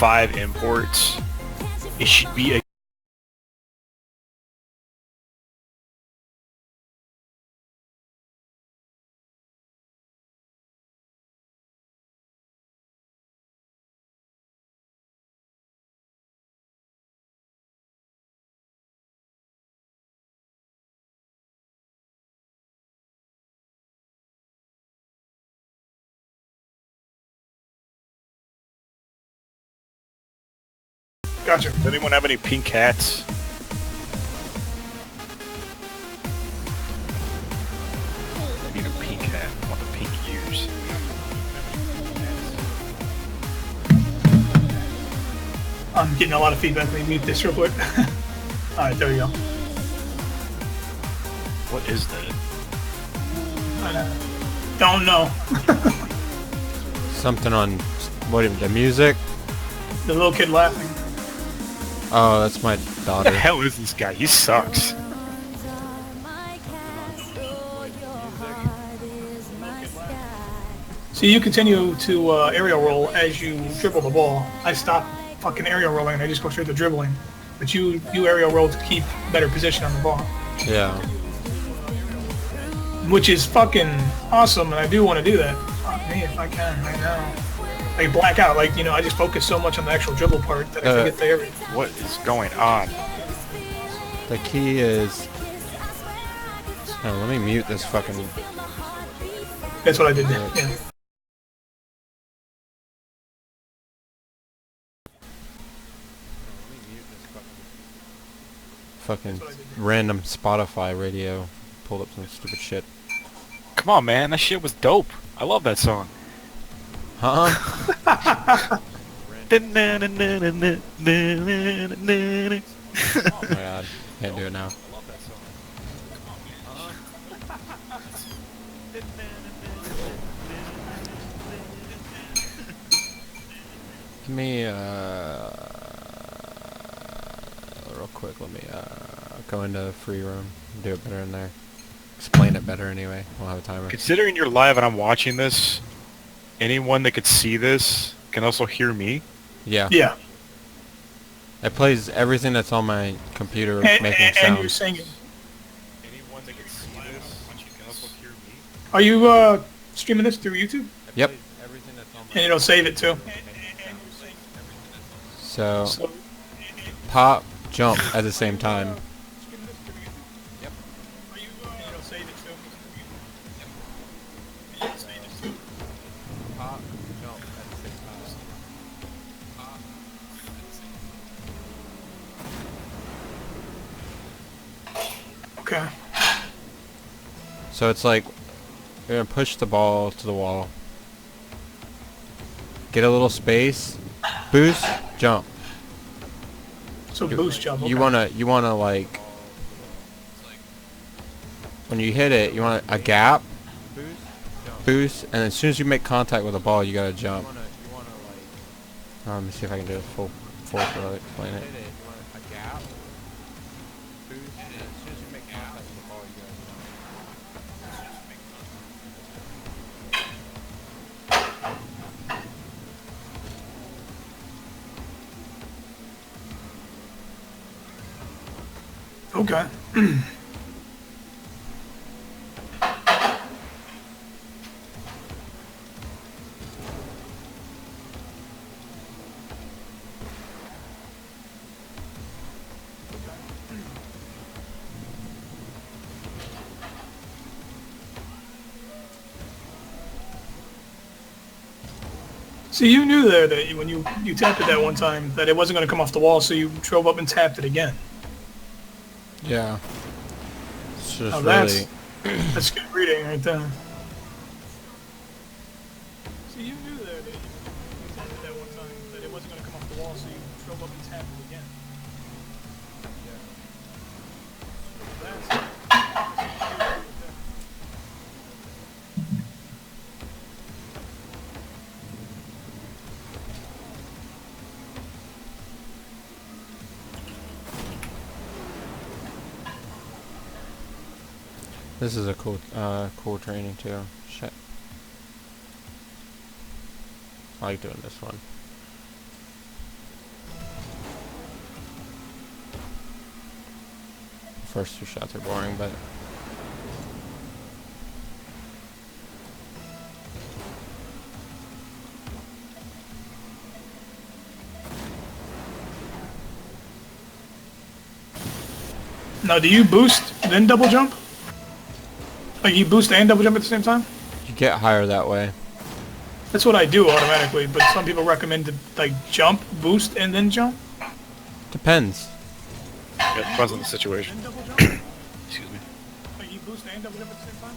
5 imports, it should be a Gotcha. Does anyone have any pink hats? I need a pink hat. I want the pink ears. I'm getting a lot of feedback. Let me mute this real quick. Alright, there we go. What is that? Don't know. Something on what? The music? The little kid laughing. Oh, that's my What daughter. the hell is this guy? He sucks. So you continue to aerial roll as you dribble the ball. I stop fucking aerial rolling and I just go straight to dribbling. But you aerial roll to keep better position on the ball. Yeah. Which is fucking awesome, and I do want to do that. Fuck me if I can right now. I black out, like, you know, I just focus so much on the actual dribble part that I forget the area. What is going on? The key is. Oh, let me mute this fucking. That's what I did there, yeah. Fucking random Spotify radio. Pulled up some stupid shit. Come on, man. That shit was dope. I love that song. Huh? Oh Oh my god. Can't do it now. Let me, real quick, let me, go into free room. Do it better in there. Explain it better anyway. We'll have a timer. Considering you're live and I'm watching this, anyone that could see this can also hear me. Yeah. Yeah. It plays everything that's on my computer And, making and you're sounds. singing. Anyone that can see this can also hear me. Are you streaming this through YouTube? Yep. And it'll save it too. So, So, pop, jump at the same time. it'll save it too. Pop, jump at the same time. Okay. So it's like, you're gonna push the ball to the wall. Get a little space, boost, jump. So boost jump. Okay. You wanna like, when you hit it, you want a gap, boost, and as soon as you make contact with the ball, you gotta jump. Let me see if I can do it full to explain it. Okay. So you knew there that when you tapped it that one time that it wasn't going to come off the wall, so you drove up and tapped it again. Yeah. It's just Oh, really. that's good reading right there. So you knew there that you tapped it that one time that it wasn't going to come off the wall, so you drove up and tapped it again. This is a cool training too. Shit. I like doing this one. First two shots are boring, but Now, do you boost then double jump? Like you boost and double jump at the same time? you get higher that way. That's what I do automatically, but some people recommend to like jump, boost, and then jump. Depends. Yeah, it depends on the situation. Then double jump? Excuse me. Like you boost and double jump at the same time?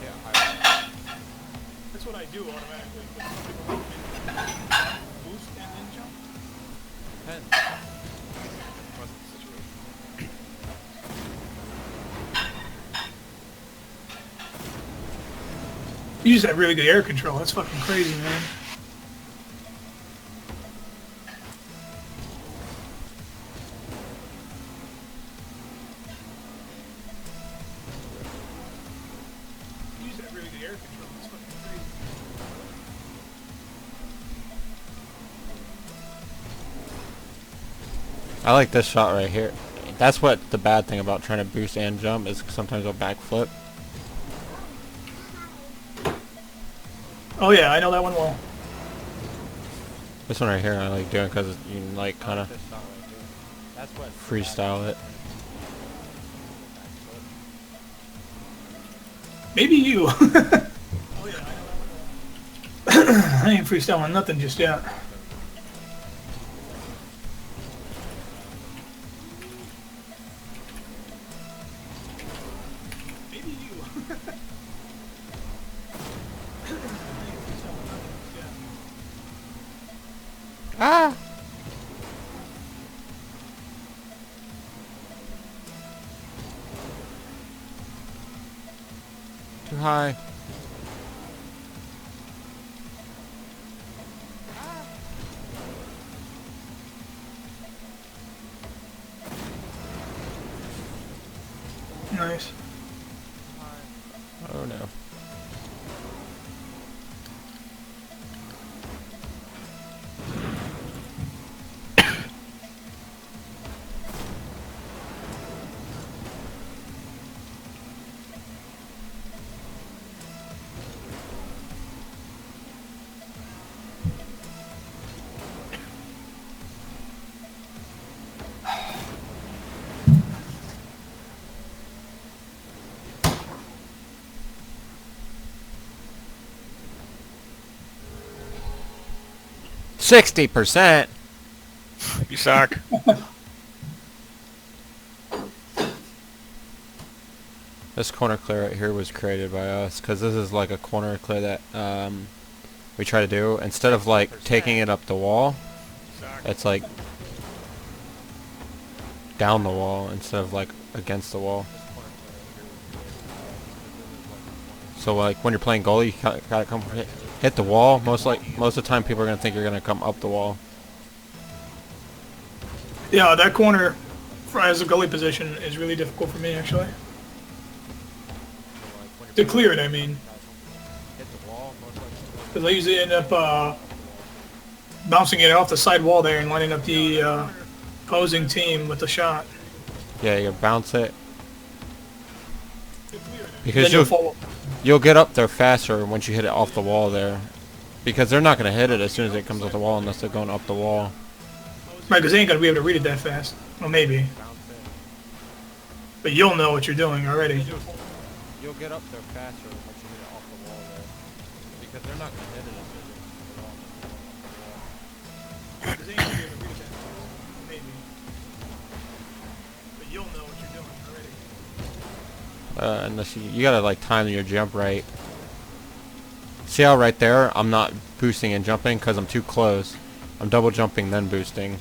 Yeah, higher. That's what I do automatically, but some people recommend to boost and then jump. Depends. Depends on the situation. You just have really good air control. That's fucking crazy, man. You just have really good air control. That's fucking crazy. I like this shot right here. That's what the bad thing about trying to boost and jump is sometimes I'll backflip. Oh yeah, I know that one well. This one right here I like doing because you can like kind of freestyle it. Maybe you. Oh yeah, I know that one well. I ain't freestyling nothing just yet. Maybe you. Ah! Too high. Nice. Oh no. %60%. You suck. This corner clear right here was created by us because this is like a corner clear that we try to do. Instead of like taking it up the wall, it's like down the wall instead of like against the wall. So like when you're playing goalie, you gotta come hit the wall. Most of the time, people are gonna think you're gonna come up the wall. Yeah, that corner as a goalie position is really difficult for me actually. To clear it, I mean. Because I usually end up bouncing it off the side wall there and lining up the opposing team with the shot. Yeah, you bounce it. Then Because you'll get up there faster once you hit it off the wall there. Because they're not going to hit it as soon as it comes off the wall unless they're going up the wall. Right, because they ain't going to be able to read it that fast. Well, maybe. But you'll know what you're doing already. You'll get up there faster once you hit it off the wall there. Because they're not going to hit it as soon as Because they ain't going to be able to read it that fast. Maybe. But you'll know what you're doing already. unless you gotta like time your jump right. See how right there I'm not boosting and jumping because I'm too close. I'm double jumping then boosting.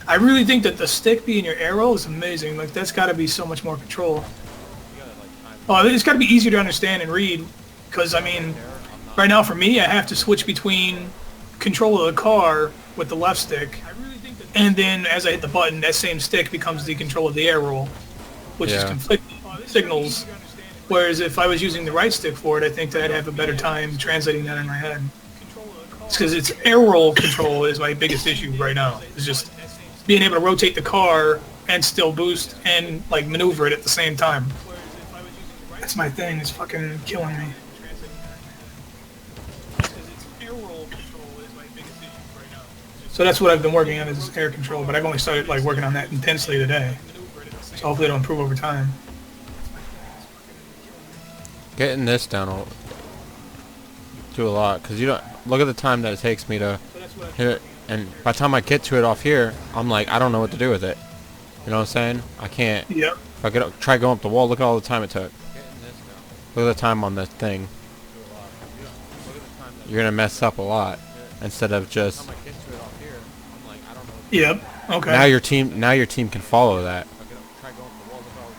I really think that the stick being your arrow is amazing. Like, that's got to be so much more control. Oh, it's got to be easier to understand and read. Because, I mean, right now for me, I have to switch between control of the car with the left stick. And then as I hit the button, that same stick becomes the control of the air roll. Which is conflicting signals. Whereas if I was using the right stick for it, I think that I'd have a better time translating that in my head. It's because it's air roll control is my biggest issue right now. It's just being able to rotate the car and still boost and like maneuver it at the same time. That's my thing. It's fucking killing me. So that's what I've been working on is air control, but I've only started like working on that intensely today. So hopefully it'll improve over time. Getting this down will do a lot, because you don't look at the time that it takes me to hit it, and by the time I get to it off here, I'm like, I don't know what to do with it. You know what I'm saying? I can't. Yep. If I get up, try going up the wall, look at all the time it took. Look at the time on this thing. You're gonna mess up a lot instead of just. Yep. Okay. Now your team can follow that.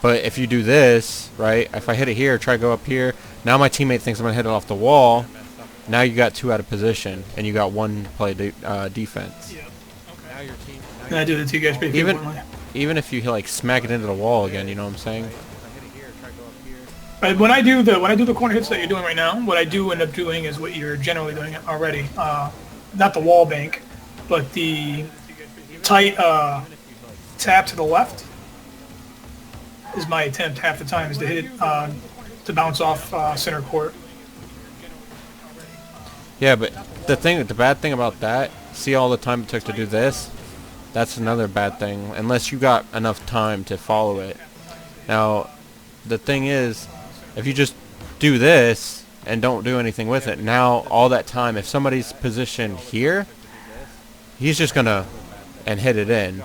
But if you do this, right? If I hit it here, try to go up here. Now my teammate thinks I'm gonna hit it off the wall. Now you got 2 out of position, and you got 1 play defense. Yep. Okay. And I do that to you guys pretty frequently. Even if you like smack it into the wall again, you know what I'm saying? When I do the corner hits that you're doing right now, what I do end up doing is what you're generally doing already. Not the wall bank, but the tight tap to the left is my attempt half the time, is to hit it to bounce off center court. Yeah, but the bad thing about that, see all the time it took to do this? That's another bad thing, unless you got enough time to follow it. Now, the thing is, if you just do this and don't do anything with it, now all that time, if somebody's positioned here, he's just gonna and hit it in.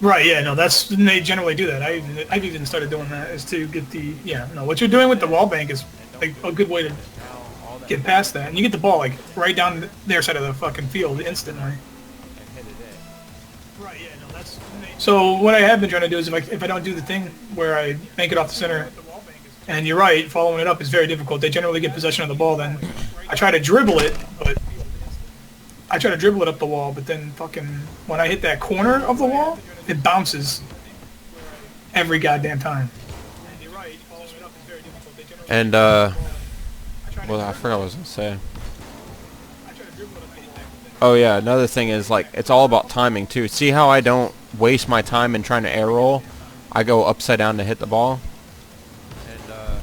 Right, yeah, no, they generally do that. I've even started doing that, is to get the, what you're doing with the wall bank is like a good way to get past that. And you get the ball like right down their side of the fucking field instantly. Right, yeah, no, so what I have been trying to do is if I don't do the thing where I bank it off the center, and you're right, following it up is very difficult. They generally get possession of the ball then. I try to dribble it, up the wall, but then fucking when I hit that corner of the wall, it bounces every goddamn time. And well, I forgot what I was gonna say. Oh yeah, another thing is like it's all about timing too. See how I don't waste my time in trying to air roll? I go upside down to hit the ball.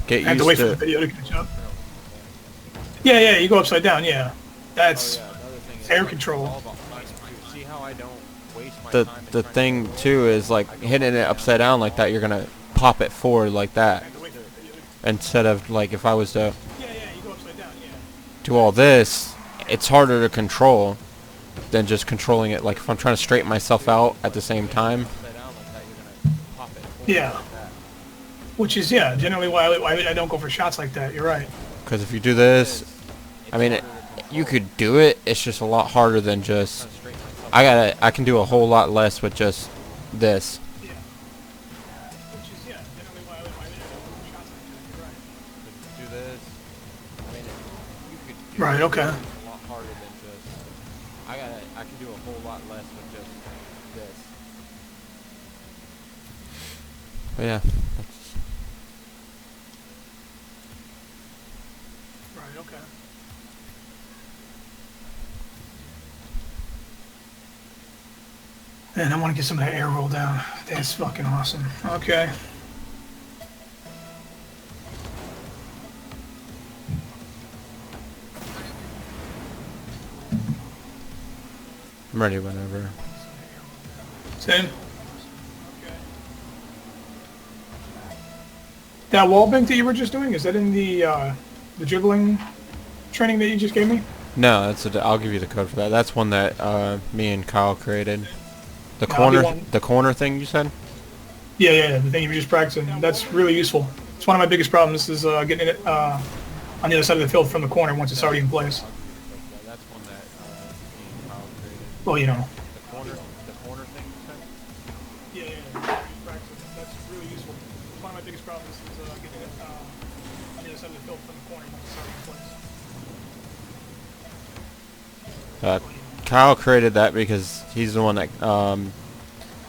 Get used I have to wait for the video to catch up. Yeah, you go upside down. Yeah, that's air control. The thing too is like hitting it upside down like that, you're gonna pop it forward like that, instead of like if I was to do all this, it's harder to control than just controlling it. Like if I'm trying to straighten myself out at the same time. Yeah. Which is generally why I don't go for shots like that. You're right. Because if you do this, I mean, you could do it. It's just a lot harder than just. I can do a whole lot less with just this. Right. Okay. I can do a whole lot less with just this. But yeah. Right. Okay. Man, I want to get some of that air roll down. That's fucking awesome. Okay. I'm ready whenever. Same. That wall bank that you were just doing, is that in the dribbling training that you just gave me? No, I'll give you the code for that. That's one that me and Kyle created. The corner thing you said? Yeah, the thing you were just practicing. That's really useful. It's one of my biggest problems is getting it on the other side of the field from the corner once it's already in place. That's one that me and Kyle created. Well, The corner thing you said? Yeah. That's really useful. One of my biggest problems is getting it on the other side of the field from the corner once it's already in place. Kyle created that because he's the one that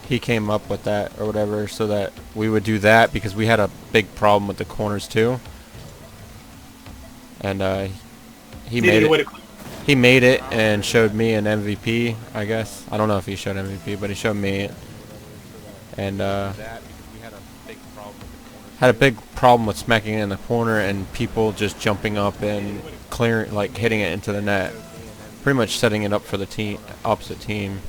he came up with that or whatever, so that we would do that because we had a big problem with the corners too. And he made it. He made it and showed me an MVP, I guess. I don't know if he showed MVP, but he showed me it. and had a big problem with smacking it in the corner and people just jumping up and clearing, like hitting it into the net, pretty much setting it up for the team, opposite team.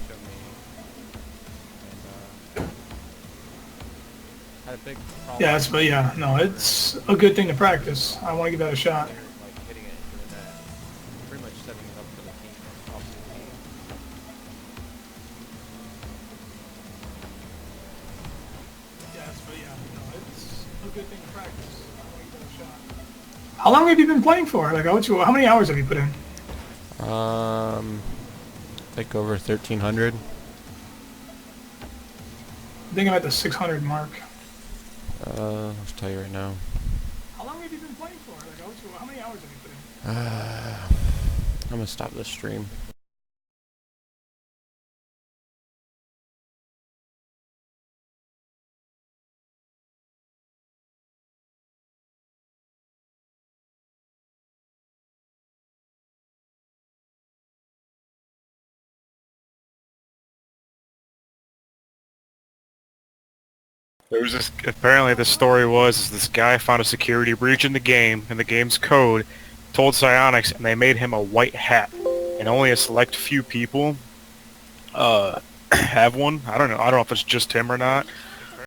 Yeah, no, it's a good thing to practice. I want to give that a shot. How long have you been playing for? Like, how many hours have you put in? I think over 1,300. I think I'm at the 600 mark. I'll tell you right now. How long have you been playing for? Like, how many hours have you put in? I'm gonna stop this stream. There was this. Apparently, the story was this guy found a security breach in the game, and the game's code told Psionics, and they made him a white hat, and only a select few people have one. I don't know. I don't know if it's just him or not.